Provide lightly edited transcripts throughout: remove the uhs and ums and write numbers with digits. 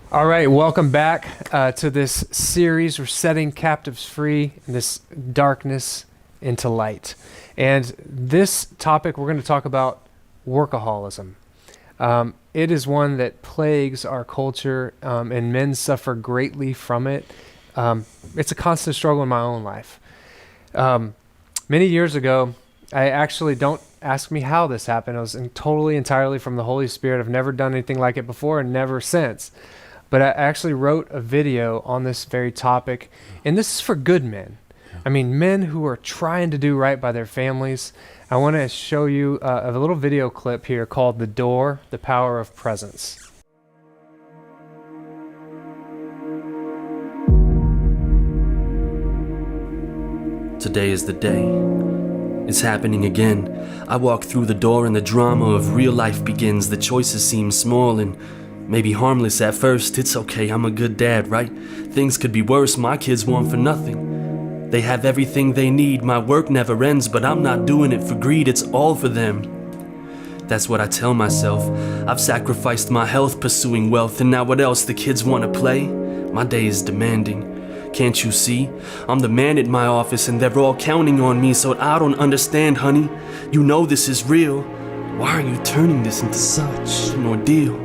All right, welcome back to this series. We're setting captives free in this darkness into light. And this topic, we're going to talk about workaholism. It is one that plagues our culture, and men suffer greatly from it. It's a constant struggle in my own life. Many years ago, don't ask me how this happened. It was entirely from the Holy Spirit. I've never done anything like it before and never since. But I actually wrote a video on this very topic, and this is for good men. I mean, men who are trying to do right by their families. I want to show you a little video clip here called "The Door, the Power of Presence." Today is the day. It's happening again. I walk through the door and the drama of real life begins. The choices seem small and maybe harmless at first. It's okay, I'm a good dad, right? Things could be worse, my kids want for nothing. They have everything they need, my work never ends, but I'm not doing it for greed, it's all for them. That's what I tell myself. I've sacrificed my health pursuing wealth, and now what else? The kids want to play? My day is demanding. Can't you see? I'm the man at my office and they're all counting on me, so I don't understand, honey. You know this is real. Why are you turning this into such an ordeal?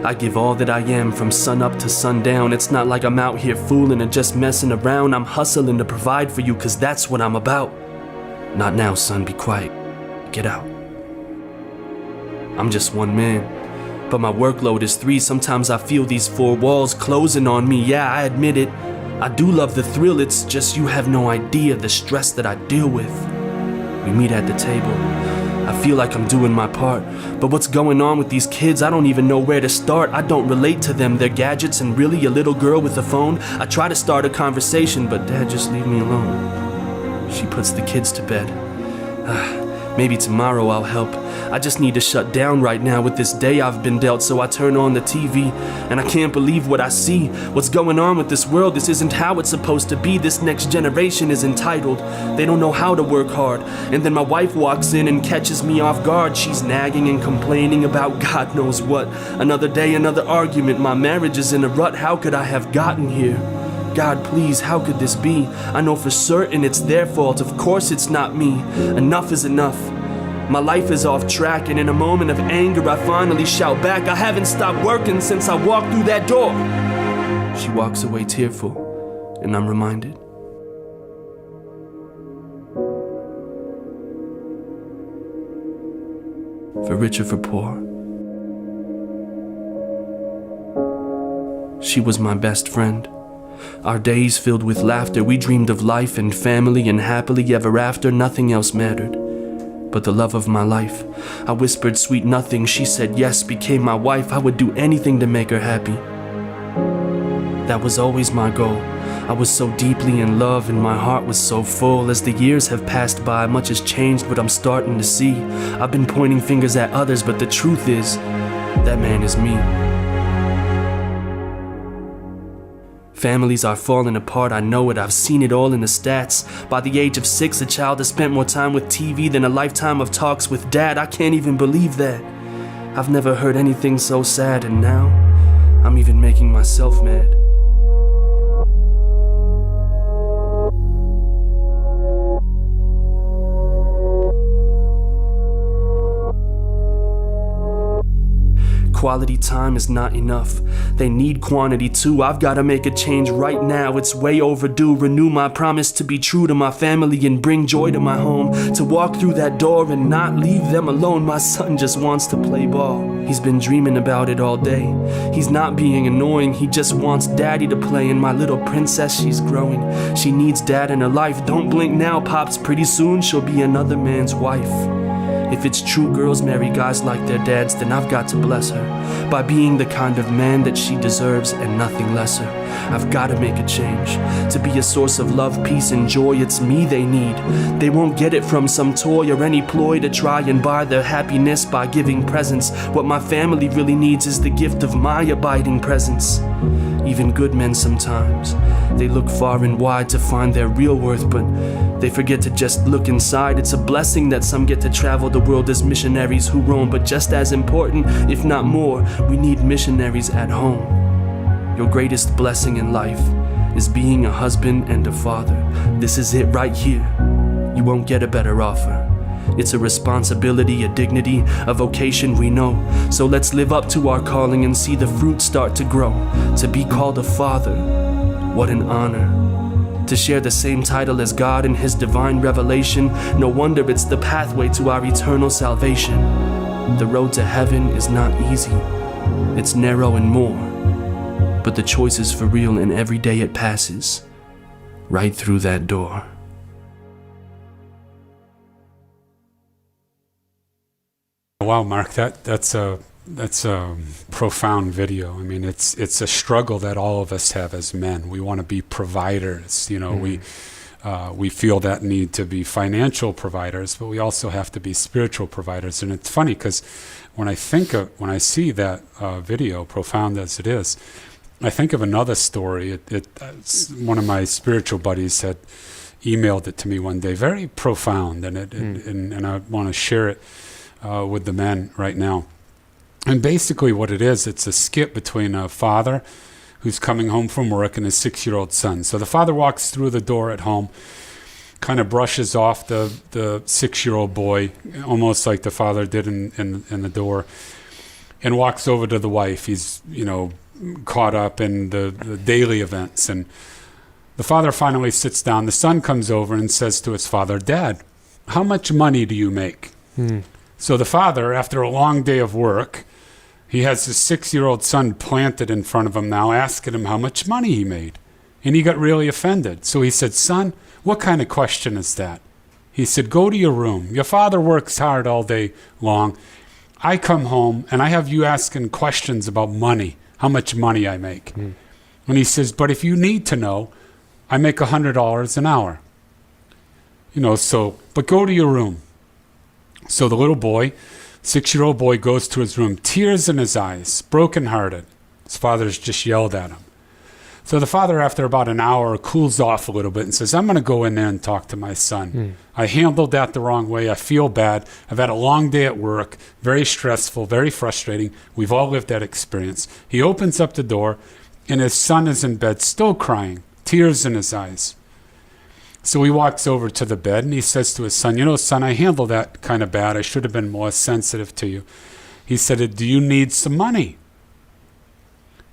I give all that I am from sun up to sundown. It's not like I'm out here fooling and just messing around. I'm hustling to provide for you, cause that's what I'm about. Not now, son, be quiet. Get out. I'm just one man, but my workload is 3. Sometimes I feel these 4 walls closing on me. Yeah, I admit it. I do love the thrill, it's just you have no idea the stress that I deal with. We meet at the table. I feel like I'm doing my part, but what's going on with these kids? I don't even know where to start. I don't relate to them, their gadgets, and really a little girl with a phone. I try to start a conversation, but Dad, just leave me alone. She puts the kids to bed. Maybe tomorrow I'll help. I just need to shut down right now with this day I've been dealt, so I turn on the TV, and I can't believe what I see. What's going on with this world? This isn't how it's supposed to be. This next generation is entitled. They don't know how to work hard. And then my wife walks in and catches me off guard. She's nagging and complaining about God knows what. Another day, another argument. My marriage is in a rut. How could I have gotten here? God, please, how could this be? I know for certain it's their fault. Of course it's not me. Enough is enough. My life is off track, and in a moment of anger I finally shout back. I haven't stopped working since I walked through that door. She walks away tearful, and I'm reminded. For rich or for poor, she was my best friend. Our days filled with laughter, we dreamed of life and family and happily ever after. Nothing else mattered but the love of my life. I whispered sweet nothing, she said yes, became my wife. I would do anything to make her happy. That was always my goal. I was so deeply in love and my heart was so full. As the years have passed by, much has changed, but I'm starting to see. I've been pointing fingers at others, but the truth is, that man is me. Families are falling apart, I know it, I've seen it all in the stats. By the age of 6, a child has spent more time with TV than a lifetime of talks with dad. I can't even believe that. I've never heard anything so sad, and now I'm even making myself mad. Quality time is not enough. They need quantity too. I've gotta make a change right now. It's way overdue. Renew my promise to be true to my family and bring joy to my home. To walk through that door and not leave them alone. My son just wants to play ball. He's been dreaming about it all day. He's not being annoying. He just wants daddy to play. And my little princess, she's growing. She needs dad in her life. Don't blink now, Pops. Pretty soon she'll be another man's wife. If it's true girls marry guys like their dads, then I've got to bless her by being the kind of man that she deserves and nothing lesser. I've got to make a change to be a source of love, peace, and joy. It's me they need. They won't get it from some toy or any ploy to try and buy their happiness by giving presents. What my family really needs is the gift of my abiding presence. Even good men sometimes, they look far and wide to find their real worth, but they forget to just look inside. It's a blessing that some get to travel the world as missionaries who roam, but just as important, if not more, we need missionaries at home. Your greatest blessing in life is being a husband and a father. This is it right here. You won't get a better offer. It's a responsibility, a dignity, a vocation we know. So let's live up to our calling and see the fruit start to grow. To be called a father, what an honor. To share the same title as God in His divine revelation, no wonder it's the pathway to our eternal salvation. The road to heaven is not easy. It's narrow and more. But the choice is for real, and every day it passes right through that door. Wow, Mark, that's a profound video. I mean, it's a struggle that all of us have as men. We want to be providers. We feel that need to be financial providers, but we also have to be spiritual providers. And it's funny because when I see that video, profound as it is, I think of another story. One of my spiritual buddies had emailed it to me one day, very profound, and I want to share it with the men right now. And basically what it is, it's a skit between a father who's coming home from work and his 6-year-old son. So the father walks through the door at home, kind of brushes off the 6-year-old boy, almost like the father did in the door, and walks over to the wife. He's, caught up in the daily events. And the father finally sits down. The son comes over and says to his father, "Dad, how much money do you make?" So the father, after a long day of work, he has his 6-year-old son planted in front of him now, asking him how much money he made. And he got really offended. So he said, "Son, what kind of question is that?" He said, "Go to your room. Your father works hard all day long. I come home and I have you asking questions about money, how much money I make." And he says, "But if you need to know, I make $100 an hour. But go to your room." So the little boy, 6-year-old boy, goes to his room, tears in his eyes, brokenhearted. His father's just yelled at him. So the father, after about an hour, cools off a little bit and says, "I'm going to go in there and talk to my son. I handled that the wrong way. I feel bad. I've had a long day at work, very stressful, very frustrating. We've all lived that experience." He opens up the door, and his son is in bed, still crying, tears in his eyes. So he walks over to the bed and he says to his son, "Son, I handled that kind of bad. I should have been more sensitive to you." He said, "Do you need some money?"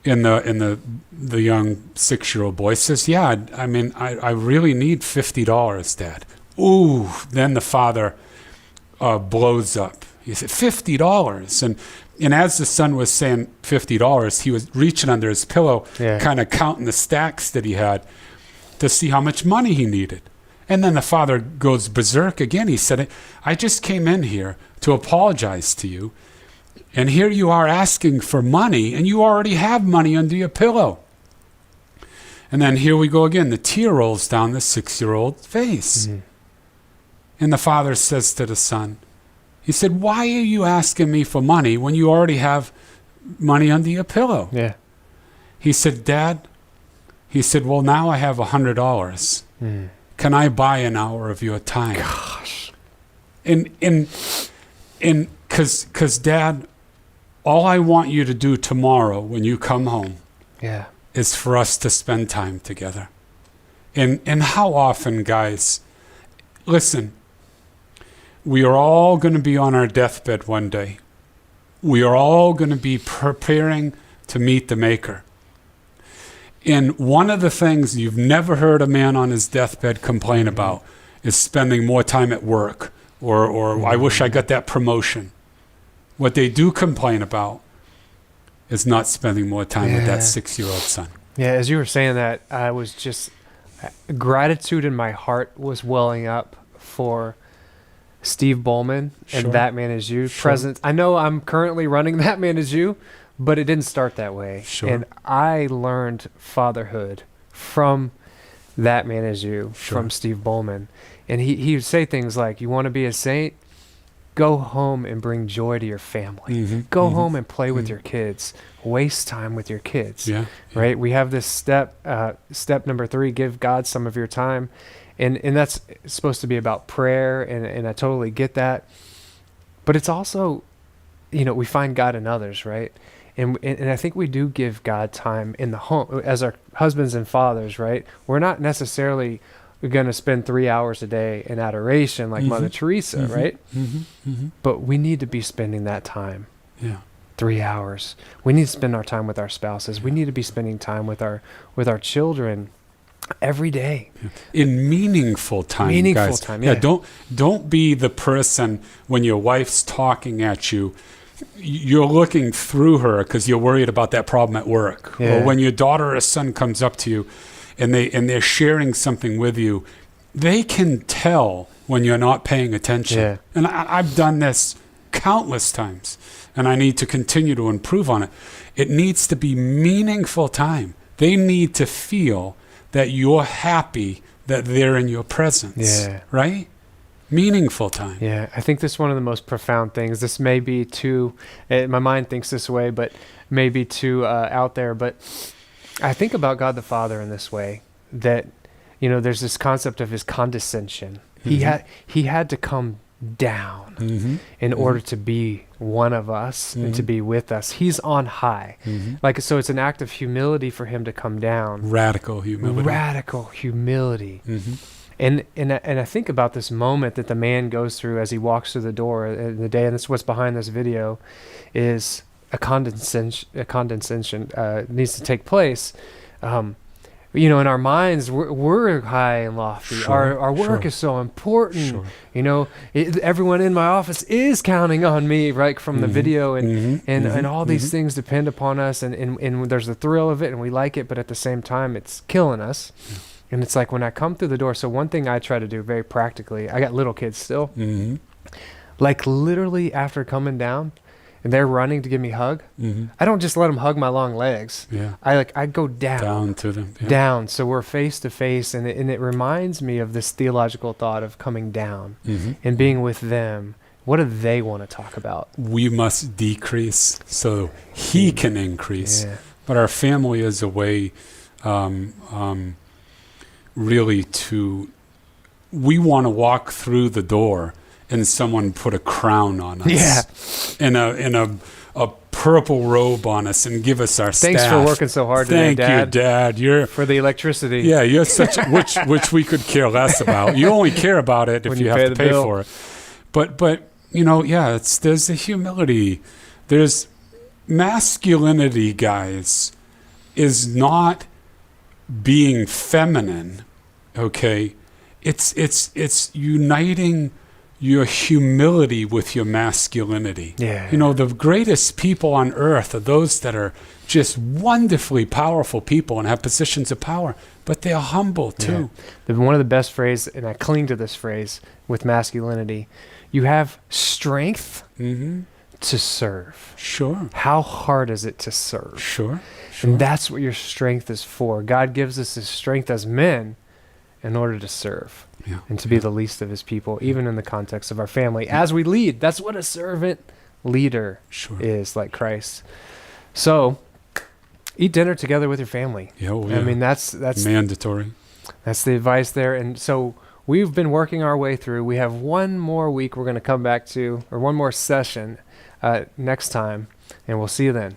And the young 6-year-old boy says, "Yeah, I really need $50, Dad." Ooh, then the father blows up. He said, $50? And as the son was saying $50, he was reaching under his pillow, kind of counting the stacks that he had to see how much money he needed. And then the father goes berserk again. He said, "I just came in here to apologize to you. And here you are asking for money, and you already have money under your pillow." And then here we go again. The tear rolls down the 6-year-old's face. And the father says to the son, he said, "Why are you asking me for money when you already have money under your pillow?" Yeah. He said, "Dad," he said, "well, now I have $100. Can I buy an hour of your time?" Gosh. Because Dad, all I want you to do tomorrow when you come home is for us to spend time together. And how often, guys, listen, we are all going to be on our deathbed one day. We are all going to be preparing to meet the Maker. And one of the things you've never heard a man on his deathbed complain about is spending more time at work or "I wish I got that promotion." What they do complain about is not spending more time with that 6-year-old son. Yeah, as you were saying that, I was just, gratitude in my heart was welling up for Steve Bowman and That Man Is You presence. I know I'm currently running That Man Is You, but it didn't start that way. And I learned fatherhood from That Man Is You, from Steve Bowman. And he would say things like, "You want to be a saint? Go home and bring joy to your family. Go home and play with your kids. Waste time with your kids." Right? We have this step number 3, give God some of your time. And that's supposed to be about prayer, and I totally get that. But it's also, we find God in others, right? And I think we do give God time in the home as our husbands and fathers, right? We're not necessarily going to spend 3 hours a day in adoration like Mother Teresa, right? But we need to be spending that time. Yeah. 3 hours. We need to spend our time with our spouses. We need to be spending time with our children every day. In meaningful time, Meaningful guys. time, yeah. Don't be the person when your wife's talking at you, you're looking through her because you're worried about that problem at work. Yeah. Or when your daughter or son comes up to you and they're sharing something with you, they can tell when you're not paying attention. Yeah. And I've done this countless times, and I need to continue to improve on it. It needs to be meaningful time. They need to feel that you're happy that they're in your presence. Yeah. Right? Meaningful time. Yeah, I think this is one of the most profound things. This may be too, my mind thinks this way, but maybe too out there. But I think about God the Father in this way, that, there's this concept of his condescension. He had to come down in order to be one of us and to be with us. He's on high. So it's an act of humility for him to come down. Radical humility. Radical humility. And I think about this moment that the man goes through as he walks through the door in the day, and this is what's behind this video, is a condescension needs to take place. In our minds, we're high and lofty. Sure, Our work sure. is so important. Sure. Everyone in my office is counting on me, right, from the video, and all these things depend upon us, and there's the thrill of it, and we like it, but at the same time, it's killing us. Yeah. And it's like when I come through the door, so one thing I try to do very practically, I got little kids still, like literally after coming down, and they're running to give me a hug, I don't just let them hug my long legs. Yeah. I go down To them. Yeah. down, so we're face to face, and it reminds me of this theological thought of coming down and being with them. What do they want to talk about? We must decrease so he can increase. Yeah. But our family is a way really we want to walk through the door and someone put a crown on us. Yeah. And a purple robe on us and give us our Thanks staff. for working so hard today, Thank you, Dad. You're for the electricity. Yeah, you're such which we could care less about. You only care about it if When you you have pay to the pay bill. for it. But there's the humility. There's masculinity, guys, is not being feminine, okay? It's uniting your humility with your masculinity. Yeah. The greatest people on earth are those that are just wonderfully powerful people and have positions of power, but they're humble too. Yeah. One of the best phrases, and I cling to this phrase with masculinity, you have strength to serve. Sure. How hard is it to serve? Sure. And that's what your strength is for. God gives us his strength as men in order to serve and to be the least of his people, even in the context of our family. As we lead, that's what a servant leader is, like Christ. So, eat dinner together with your family. Yeah, I mean, that's mandatory. That's the advice there. And so we've been working our way through. We have one more week we're going to come back to, or one more session next time, and we'll see you then.